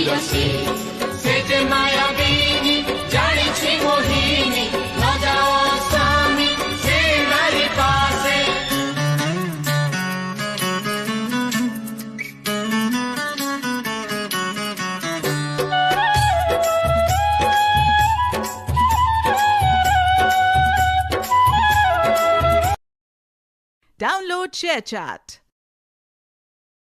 ରସେ ସେ ଯେ ମାୟାବିନୀ ଜାଣିଛି ମୋହିନୀ ନ ଯାଅ ସ୍ୱାମୀ ସେ ନାରୀ ପାଶେ Download ShareChat.